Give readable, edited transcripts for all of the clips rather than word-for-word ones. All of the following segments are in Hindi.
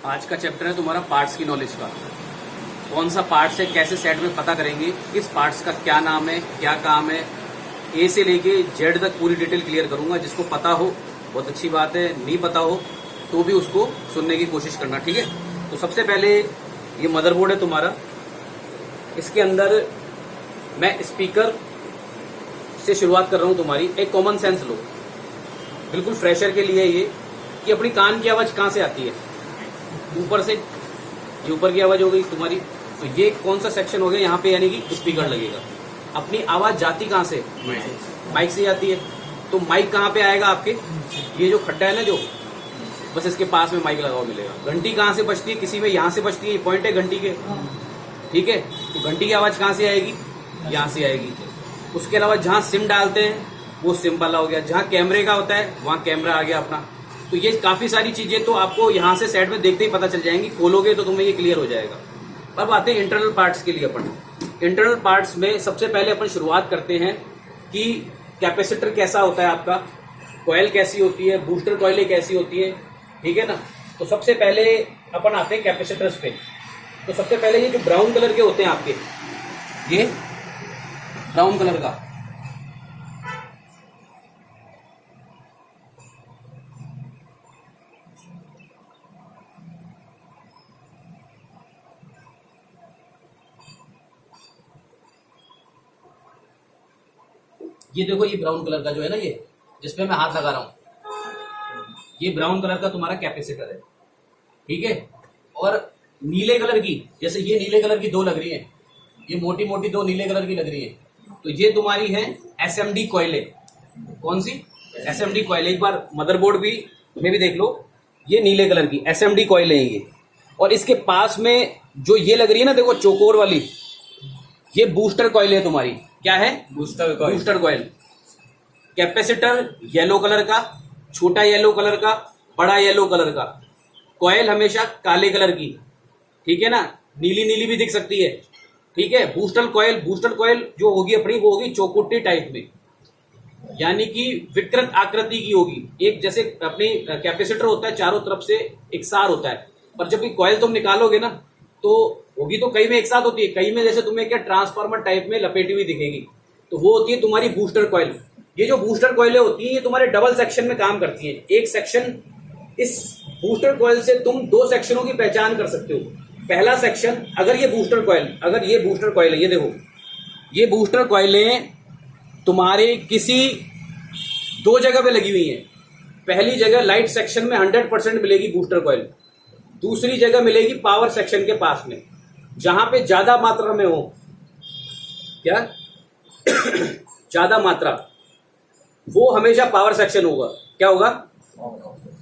आज का चैप्टर है तुम्हारा पार्ट्स की नॉलेज का। कौन सा पार्ट्स है, कैसे सेट में पता करेंगे, किस पार्ट्स का क्या नाम है, क्या काम है, ए से लेके जेड तक पूरी डिटेल क्लियर करूंगा। जिसको पता हो बहुत अच्छी बात है, नहीं पता हो तो भी उसको सुनने की कोशिश करना, ठीक है। तो सबसे पहले ये मदरबोर्ड है तुम्हारा। इसके अंदर मैं स्पीकर से शुरुआत कर रहा हूं तुम्हारी। एक कॉमन सेंस लो, बिल्कुल फ्रेशर के लिए ये, कि अपनी कान की आवाज कहां से आती है। ऊपर से, ये ऊपर की आवाज हो गई तुम्हारी। तो ये कौन सा सेक्शन हो गया यहाँ पे, यानी कि स्पीकर लगेगा। अपनी आवाज जाती कहाँ से, माइक से जाती है। तो माइक कहाँ पे आएगा आपके, ये जो खड्डा है ना, जो बस इसके पास में माइक लगाओ मिलेगा। घंटी कहाँ से बजती है, किसी में यहाँ से बजती है, ये पॉइंट है घंटी के, ठीक है। तो घंटी की आवाज कहाँ से आएगी, यहाँ से आएगी। उसके अलावा जहाँ सिम डालते हैं वो सिम वाला हो गया, जहाँ कैमरे का होता है वहाँ कैमरा आ गया अपना। तो ये काफी सारी चीजें तो आपको यहाँ से साइड में देखते ही पता चल जाएंगी, खोलोगे तो तुम्हें ये क्लियर हो जाएगा। अब आते हैं इंटरनल पार्ट्स के लिए। अपन इंटरनल पार्ट्स में सबसे पहले अपन शुरुआत करते हैं कि कैपेसिटर कैसा होता है आपका, कॉइल कैसी होती है, बूस्टर कॉइलें कैसी होती है, ठीक है ना। तो सबसे पहले अपन आते हैं कैपेसिटर्स पे। तो सबसे पहले ये जो ब्राउन कलर के होते हैं आपके, ये ब्राउन कलर का, ये देखो, ये ब्राउन कलर का जो है ना, ये जिसपे मैं हाथ लगा रहा हूं, ये ब्राउन कलर का तुम्हारा कैपेसिटर है, ठीक है। और नीले कलर की, जैसे ये नीले कलर की दो लग रही है, ये मोटी मोटी दो नीले कलर की लग रही है, तो ये तुम्हारी है एसएमडी कॉइलें। कौन सी, एसएमडी कॉइल। एक बार मदरबोर्ड भी में भी देख लो, ये नीले कलर की एसएमडी कॉइलें हैं ये। और इसके पास में जो ये लग रही है ना, देखो चौकोर वाली, ये बूस्टर कॉइल है तुम्हारी। क्या है, booster coil. Booster coil. Capacitor yellow colour का, छोटा येलो कलर का, बड़ा येलो कलर का। कॉइल हमेशा काले कलर की, ठीक है ना, नीली नीली भी दिख सकती है, ठीक है। बूस्टर कॉइल, बूस्टर कॉइल जो होगी अपनी, वो होगी चौकोटी टाइप में, यानी कि विकृत आकृति की होगी। एक जैसे अपनी कैपेसिटर होता है चारों तरफ से एक सार होता है, पर जब भी कॉइल तुम निकालोगे ना, तो होगी तो कई में एक साथ होती है, कई में जैसे तुम्हें क्या ट्रांसफार्मर टाइप में लपेटी हुई दिखेगी, तो वो होती है तुम्हारी बूस्टर कॉइल। ये जो बूस्टर कॉइलें होती हैं, ये तुम्हारे डबल सेक्शन में काम करती हैं। एक सेक्शन, इस बूस्टर कॉइल से तुम दो सेक्शनों की पहचान कर सकते हो। पहला सेक्शन, अगर ये बूस्टर कॉइल, अगर ये बूस्टर कॉइल है, ये देखो, ये बूस्टर कॉइलें तुम्हारे किसी दो जगह पे लगी हुई हैं। पहली जगह लाइट सेक्शन में 100% मिलेगी बूस्टर कॉइल, दूसरी जगह मिलेगी पावर सेक्शन के पास में, जहां पे ज्यादा मात्रा में हो। क्या ज्यादा मात्रा, वो हमेशा पावर सेक्शन होगा। क्या होगा,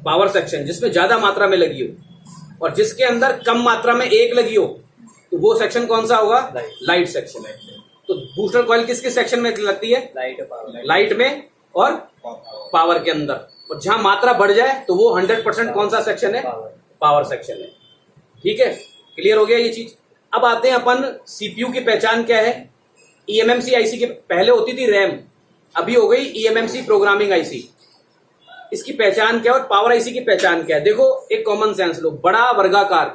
पावर सेक्शन, जिसमें ज्यादा मात्रा में लगी हो। और जिसके अंदर कम मात्रा में एक लगी हो, तो वो सेक्शन कौन सा होगा, लाइट सेक्शन। तो बूस्टर कॉइल किस किस सेक्शन में लगती है, लाइट में और पावर के अंदर। और जहां मात्रा बढ़ जाए तो वो 100% कौन सा सेक्शन है, पावर सेक्शन है, ठीक है। क्लियर हो गया ये चीज। अब आते हैं अपन सीपीयू की पहचान क्या है। ईएमएमसी आईसी के पहले होती थी रैम, अभी हो गई ईएमएमसी प्रोग्रामिंग आईसी। इसकी पहचान क्या है और पावर आईसी की पहचान क्या है। देखो एक कॉमन सेंस लो, बड़ा वर्गाकार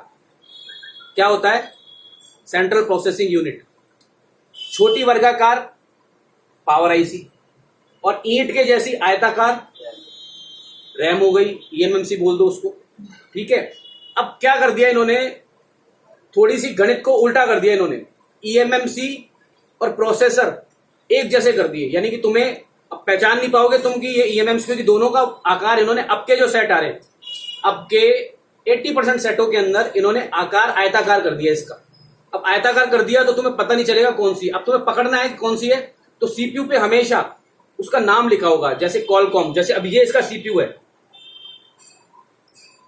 क्या होता है, सेंट्रल प्रोसेसिंग यूनिट। छोटी वर्गाकार पावर आईसी, और ईंट के जैसी आयताकार रैम हो गई, ईएमएमसी बोल दो उसको, ठीक है। अब क्या कर दिया इन्होंने, थोड़ी सी गणित को उल्टा कर दिया इन्होंने। ईएमएमसी और प्रोसेसर एक जैसे कर दिए, यानी कि तुम्हें अब पहचान नहीं पाओगे तुम कि ये ईएमएमसी, क्योंकि दोनों का आकार इन्होंने, अब के जो सेट आ रहे, अब के 80% सेटों के अंदर इन्होंने आकार आयताकार कर दिया इसका। अब आयताकार कर दिया तो तुम्हें पता नहीं चलेगा कौन सी, अब तुम्हें पकड़ना है कौन सी है। तो सीपीयू पे हमेशा उसका नाम लिखा होगा, जैसे कॉलकॉम, जैसे अब ये इसका सीपीयू है,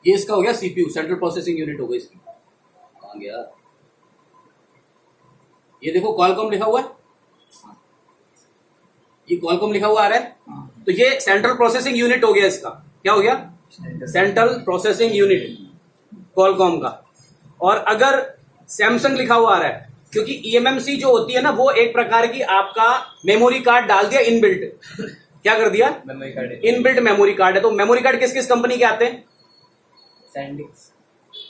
ये इसका हो गया सीपीयू, सेंट्रल प्रोसेसिंग यूनिट हो गई इसकी। कहां गया, ये देखो कॉलकॉम लिखा हुआ है, ये कॉलकॉम लिखा हुआ आ रहा है, तो ये सेंट्रल प्रोसेसिंग यूनिट हो गया इसका। क्या हो गया, सेंट्रल प्रोसेसिंग यूनिट कॉलकॉम का। और अगर सैमसंग लिखा हुआ आ रहा है, क्योंकि ईएमएमसी जो होती है ना, वो एक प्रकार की आपका मेमोरी कार्ड डाल दिया इनबिल्ट। क्या कर दिया, memory card, inbuilt memory card है। तो मेमोरी कार्ड किस किस कंपनी के आते हैं,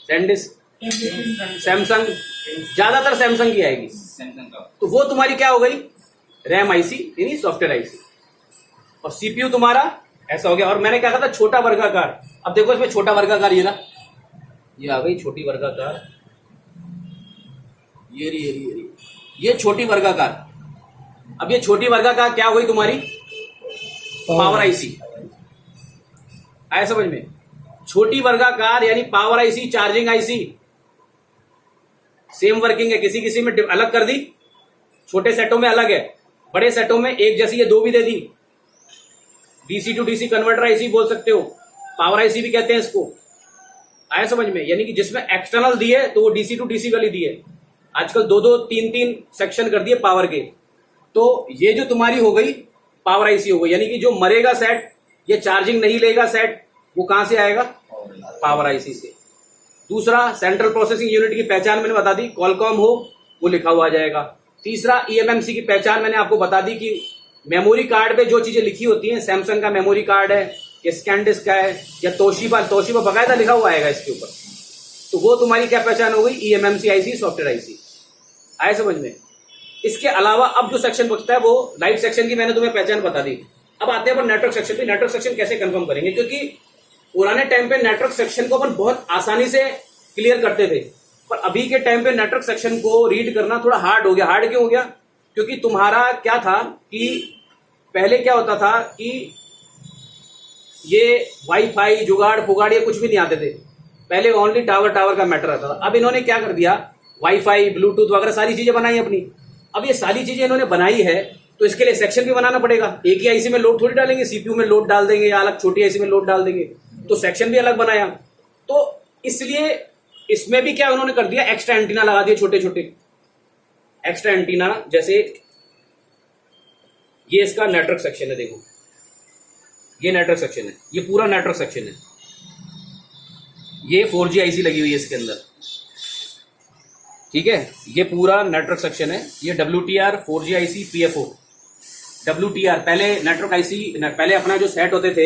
सैनडिस्क, सैमसंग, ज्यादातर सैमसंग की आएगी। सैमसंग का। तो वो तुम्हारी क्या हो गई, रैम आईसी यानी सॉफ्टवेयर आईसी। और सीपीयू तुम्हारा ऐसा हो गया। और मैंने क्या कहा था, छोटा वर्गाकार। अब देखो इसमें छोटा वर्गाकार ये ना, ये आ गई छोटी वर्गाकार, ये छोटी वर्गाकार। अब ये छोटी वर्गाकार क्या हो गई तुम्हारी, पावर आईसी। आया समझ में? छोटी वर्गाकार यानी power IC, charging IC, same working है। किसी किसी में अलग कर दी, छोटे सेटों में अलग है, बड़े सेटों में एक जैसी ये दो भी दे दी। DC to DC converter IC बोल सकते हो, पावर आईसी भी कहते हैं इसको। आया समझ में? यानी कि जिसमें एक्सटर्नल दिए तो वो डीसी टू डीसी वाली दिए। आजकल दो दो तीन तीन सेक्शन कर दिए पावर के। तो ये जो तुम्हारी हो गई पावर आईसी हो गई, यानी कि जो मरेगा सेट, ये चार्जिंग नहीं लेगा सेट, वो कहां से आएगा, पावर आईसी से। दूसरा, सेंट्रल प्रोसेसिंग यूनिट की पहचान मैंने बता दी, कॉलकॉम हो वो लिखा हुआ आ जाएगा। तीसरा, ईएमएमसी की पहचान मैंने आपको बता दी कि मेमोरी कार्ड पे जो चीजें लिखी होती हैं, सैमसंग का मेमोरी कार्ड है या स्कैनडिस्क का है या तोशिबा बकायदा लिखा हुआ आएगा इसके ऊपर, तो वो तुम्हारी क्या पहचान हो गई, ईएमएमसी आईसी, सॉफ्टवेयर आईसी। आए समझ में? इसके अलावा अब जो सेक्शन बचता है वो लाइट सेक्शन की मैंने तुम्हें पहचान बता दी। अब आते हैं अपन नेटवर्क सेक्शन पे। नेटवर्क सेक्शन कैसे कंफर्म करेंगे, क्योंकि पुराने टाइम पे नेटवर्क सेक्शन को अपन बहुत आसानी से क्लियर करते थे, पर अभी के टाइम पे नेटवर्क सेक्शन को रीड करना थोड़ा हार्ड हो गया। हार्ड क्यों हो गया? क्योंकि तुम्हारा क्या था कि पहले क्या होता था कि ये वाईफाई जुगाड़ फुगाड़ ये कुछ भी नहीं आते थे। पहले ओनली टावर का मैटर रहता था। अब इन्होंने क्या कर दिया, वाईफाई, ब्लूटूथ वगैरह सारी चीजें बनाई अपनी। अब ये सारी चीजें इन्होंने बनाई है तो इसके लिए सेक्शन भी बनाना पड़ेगा। एक ही आईसी में लोड थोड़ी डालेंगे, सीपीयू में लोड डाल देंगे या अलग छोटी आईसी में लोड डाल देंगे, तो सेक्शन भी अलग बनाया। तो इसलिए इसमें भी क्या उन्होंने कर दिया, एक्स्ट्रा एंटीना लगा दिए, छोटे छोटे एक्स्ट्रा एंटीना। जैसे ये इसका नेटवर्क सेक्शन है, देखो ये नेटवर्क सेक्शन है, ये पूरा नेटवर्क सेक्शन है। ये 4G आईसी लगी हुई है इसके अंदर, ठीक है। ये पूरा नेटवर्क सेक्शन है। ये WTR 4G IC PFO। WTR पहले नेटवर्क आईसी, पहले अपना जो सेट होते थे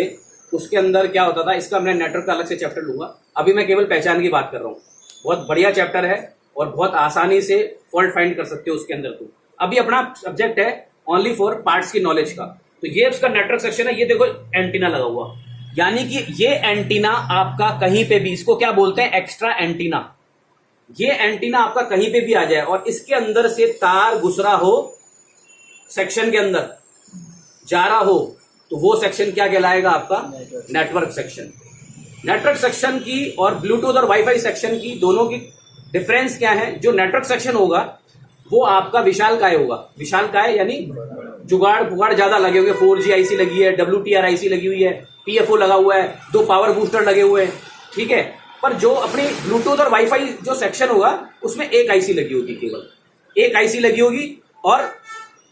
उसके अंदर क्या होता था, इसका मैं नेटवर्क का अलग से चैप्टर लूंगा। अभी मैं केवल पहचान की बात कर रहा हूँ। बहुत बढ़िया चैप्टर है और बहुत आसानी से फॉल्ट फाइंड कर सकते हो उसके अंदर। तो अभी अपना सब्जेक्ट है ओनली फॉर पार्ट्स की नॉलेज का। तो ये उसका नेटवर्क सेक्शन है। ये देखो एंटीना लगा हुआ, यानी कि ये एंटीना आपका कहीं पे भी, इसको क्या बोलते हैं, एक्स्ट्रा एंटीना। ये एंटीना आपका कहीं पे भी आ जाए और इसके अंदर से तार गुजरा हो, सेक्शन के अंदर जा रहा हो, तो वो सेक्शन क्या कहलाएगा आपका, नेटवर्क सेक्शन। नेटवर्क सेक्शन की और ब्लूटूथ और वाईफाई सेक्शन की दोनों की डिफरेंस क्या है। जो नेटवर्क सेक्शन होगा वो आपका विशालकाय होगा। विशालकाय यानी जुगाड़ पुगाड़ ज्यादा लगे हुए, 4G आईसी लगी है, WTR आईसी लगी हुई है, PFO लगा हुआ है, 2 पावर बूस्टर लगे हुए हैं, ठीक है। पर जो अपनी ब्लूटूथ और वाईफाई जो सेक्शन होगा उसमें एक आईसी लगी होगी, केवल एक आईसी लगी होगी। और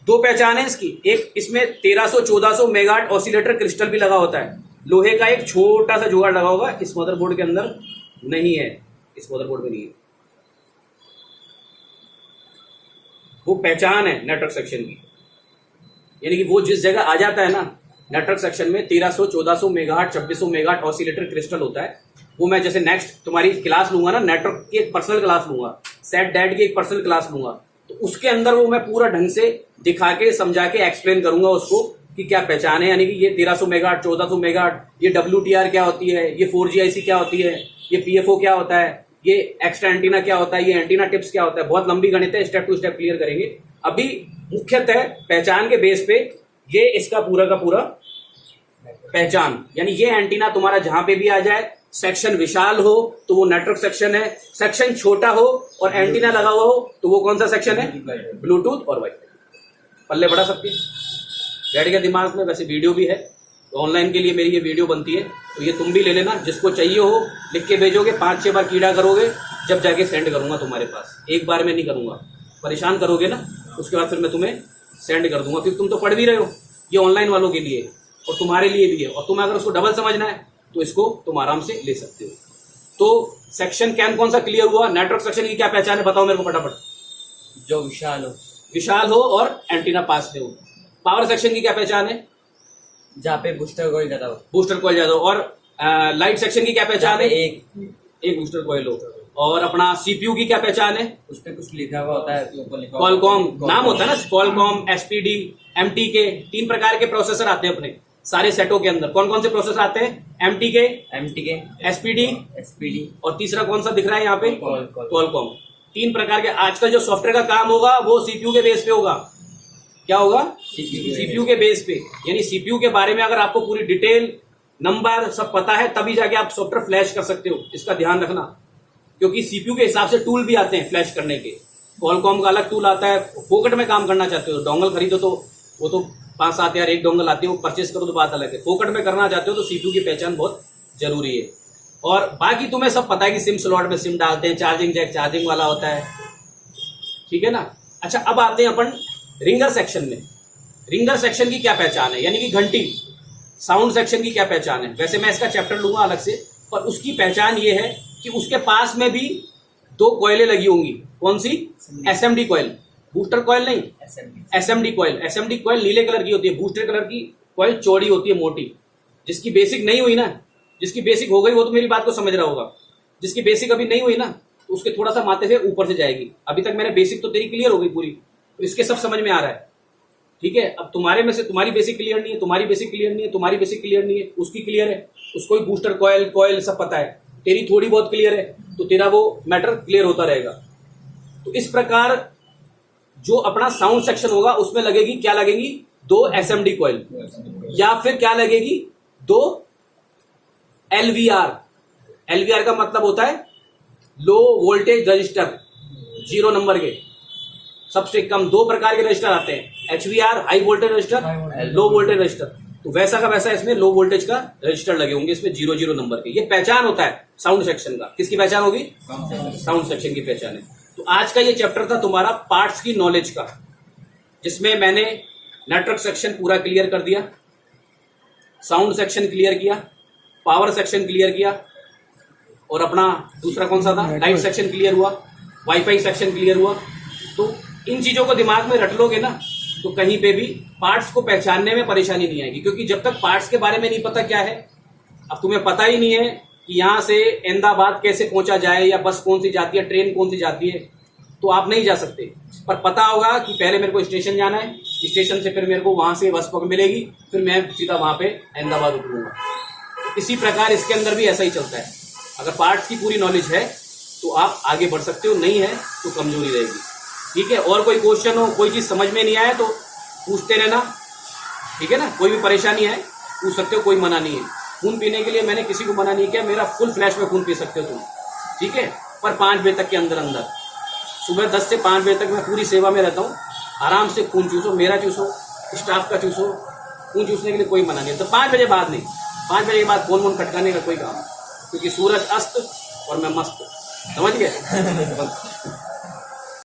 2 पहचान है इसकी, एक इसमें 1300-1400 मेगाहर्ट्ज ऑसिलेटर क्रिस्टल भी लगा होता है। लोहे का एक छोटा सा जुगाड़ लगा होगा, इस मदरबोर्ड के अंदर नहीं है, इस मदरबोर्ड में नहीं है। वो पहचान है नेटवर्क सेक्शन की, यानी कि वो जिस जगह आ जाता है ना नेटवर्क सेक्शन में 1300-1400 मेगाहर्ट्ज 2600 मेगाहर्ट्ज ऑसिलेटर क्रिस्टल होता है। वो मैं जैसे नेक्स्ट तुम्हारी क्लास लूंगा ना, नेटवर्क की एक पर्सनल क्लास लूंगा, सेट डैट की एक पर्सनल क्लास लूंगा, तो उसके अंदर वो मैं पूरा ढंग से दिखा के समझा के एक्सप्लेन करूंगा उसको कि क्या पहचान है। यानी कि ये 1300 मेगाहर्ट्ज, 1400 मेगाहर्ट्ज, ये WTR क्या होती है, ये 4G आईसी क्या होती है, ये PFO क्या होता है, ये एक्स्ट्रा एंटीना क्या होता है, ये एंटीना टिप्स क्या होता है। बहुत लंबी गणित है, स्टेप टू स्टेप क्लियर करेंगे। अभी मुख्यतः पहचान के बेस पे ये इसका पूरा का पूरा पहचान, यानी ये एंटीना तुम्हारा जहां पे भी आ जाए, सेक्शन विशाल हो तो वो नेटवर्क सेक्शन है, सेक्शन छोटा हो और एंटीना लगा हुआ हो तो वो कौन सा सेक्शन है, ब्लूटूथ और वाईफाई। पल्ले बढ़ा सकती है, बैठ गया दिमाग में। वैसे वीडियो भी है, तो ऑनलाइन के लिए मेरी ये वीडियो बनती है, तो ये तुम भी ले लेना, जिसको चाहिए हो लिख के भेजोगे, 5-6 बार कीड़ा करोगे, जब जाके सेंड करूंगा तुम्हारे पास। एक बार में नहीं करूंगा, परेशान करोगे ना, उसके बाद फिर मैं तुम्हें सेंड कर दूंगा। क्योंकि तुम तो पढ़ भी रहे हो, ये ऑनलाइन वालों के लिए और तुम्हारे लिए भी है, और तुम्हें अगर उसको डबल समझना है तो इसको तुम आराम से ले सकते हो। तो सेक्शन कौन सा क्लियर हुआ। नेटवर्क सेक्शन की क्या पहचान है, बताओ मेरे को फटाफट। जो विशाल हो और एंटीना पास में हो। पावर सेक्शन की क्या पहचान है, जहाँ पे बूस्टर कॉइल ज्यादा हो। बूस्टर कॉइल ज्यादा हो। और लाइट सेक्शन की क्या पहचान है, एक बूस्टर कॉइल हो। और अपना सीपीयू की क्या पहचान है? उस पे कुछ लिखा हुआ होता है, ऊपर लिखा हुआ कॉलकॉम होता नाम होता है ना, कॉलकॉम, एसपीडी, एमटीके, 3 प्रकार के प्रोसेसर आते हैं अपने सारे सेटों के अंदर। कौन कौन से प्रोसेसर आते हैं? एमटीके, एमटीके, एसपीडी, एसपीडी और तीसरा कौन सा दिख रहा है यहाँ पे? कॉलकॉम। कॉलकॉम। 3 प्रकार के। आजकल जो सॉफ्टवेयर का काम होगा वो सीपीयू के बेस पे होगा। क्या होगा? सीपीयू के बेस पे। यानी सीपीयू के बारे में अगर आपको पूरी डिटेल, नंबर सब पता है, तभी जाके आप सॉफ्टवेयर फ्लैश कर सकते हो। इसका ध्यान रखना, क्योंकि सीपीयू के हिसाब से टूल भी आते हैं फ्लैश करने के। कॉलकॉम का अलग टूल आता है। फोकट में काम करना चाहते हो, डोंगल खरीदो तो वो तो 5-7 हजार एक डोंगल आती है, वो परचेस करो तो बात अलग है। फोकट में करना चाहते हो तो सीपीयू की पहचान बहुत जरूरी है। और बाकी तुम्हें सब पता है कि सिम स्लॉट में सिम डालते हैं, चार्जिंग जैक चार्जिंग वाला होता है, ठीक है ना। अच्छा, अब आते हैं अपन रिंगर सेक्शन में। रिंगर सेक्शन की क्या पहचान है, यानी कि घंटी। साउंड सेक्शन की क्या पहचान है? वैसे मैं इसका चैप्टर लूंगा अलग से, पर उसकी पहचान ये है कि उसके पास में भी 2 कॉइलें लगी होंगी। कौन सी? एसएमडी कॉइल, बूस्टर कॉइल नहीं, एसएमडी कॉइल। एसएमडी कॉइल नीले कलर की होती है, बूस्टर कलर की कॉइल चौड़ी होती है, मोटी। जिसकी बेसिक नहीं हुई ना, जिसकी बेसिक हो गई वो तो मेरी बात को समझ रहा होगा। जिसकी बेसिक अभी नहीं हुई ना, तो उसके थोड़ा सा माथे से ऊपर से जाएगी। अभी तक मैंने बेसिक तो तेरी क्लियर हो गई पूरी, तो इसके सब समझ में आ रहा है, ठीक है। अब तुम्हारे में से तुम्हारी बेसिक क्लियर नहीं है, तुम्हारी बेसिक क्लियर नहीं है, तुम्हारी बेसिक क्लियर नहीं है, उसकी क्लियर है, उसको भी बूस्टर कॉइल सब पता है। तेरी थोड़ी बहुत क्लियर है, तो तेरा वो मैटर क्लियर होता रहेगा। तो इस प्रकार जो अपना साउंड सेक्शन होगा उसमें लगेगी, क्या लगेगी? 2 एसएमडी कॉइल, या फिर क्या लगेगी? 2 एलवीआर। एलवीआर का मतलब होता है लो वोल्टेज रजिस्टर, 0 नंबर के। सबसे कम 2 प्रकार के रजिस्टर आते हैं, HVR high voltage register, low voltage register. तो वैसा का वैसा इसमें लो वोल्टेज का रजिस्टर लगे होंगे, इसमें 0 नंबर के। ये पहचान होता है साउंड सेक्शन का। किसकी पहचान होगी? साउंड सेक्शन की पहचान है। तो आज का ये चैप्टर था तुम्हारा पार्ट्स की नॉलेज का, जिसमें मैंने नेटवर्क सेक्शन पूरा क्लियर कर दिया, साउंड सेक्शन क्लियर किया, पावर सेक्शन क्लियर किया, और अपना दूसरा कौन सा था? लाइट सेक्शन क्लियर हुआ, वाईफाई सेक्शन क्लियर हुआ। तो इन चीजों को दिमाग में रट लोगे ना, तो कहीं पे भी पार्ट्स को पहचानने में परेशानी नहीं आएगी। क्योंकि जब तक पार्ट्स के बारे में नहीं पता क्या है, अब तुम्हें पता ही नहीं है कि यहां से अहमदाबाद कैसे पहुंचा जाए, या बस कौन सी जाती है, ट्रेन कौन सी जाती है, तो आप नहीं जा सकते। पर पता होगा कि पहले मेरे को स्टेशन जाना है, स्टेशन से फिर मेरे को वहां से बस पकड़ मिलेगी, फिर मैं सीधा वहां पे अहमदाबाद उतरूंगा। इसी प्रकार इसके अंदर भी ऐसा ही चलता है। अगर पार्ट्स की पूरी नॉलेज है तो आप आगे बढ़ सकते हो, नहीं है तो कमजोरी रहेगी, ठीक है। और कोई क्वेश्चन हो, कोई चीज समझ में नहीं आए तो पूछते रहना, ठीक है ना। कोई भी परेशानी है पूछ सकते हो, कोई मना नहीं है। खून पीने के लिए मैंने किसी को मना नहीं किया, मेरा फुल फ्लैश में खून पी सकते हो तुम, ठीक है। पर 5 बजे तक के अंदर अंदर, सुबह 10 से 5 बजे तक मैं पूरी सेवा में रहता हूँ। आराम से खून चूसो, मेरा चूसो, स्टाफ का चूसो, खून चूसने के लिए कोई मना नहीं। तो 5 बजे बाद नहीं, 5 बजे के बाद फोन वोन खटकाने का कोई काम, क्योंकि सूरज अस्त और मैं मस्त, समझ गए।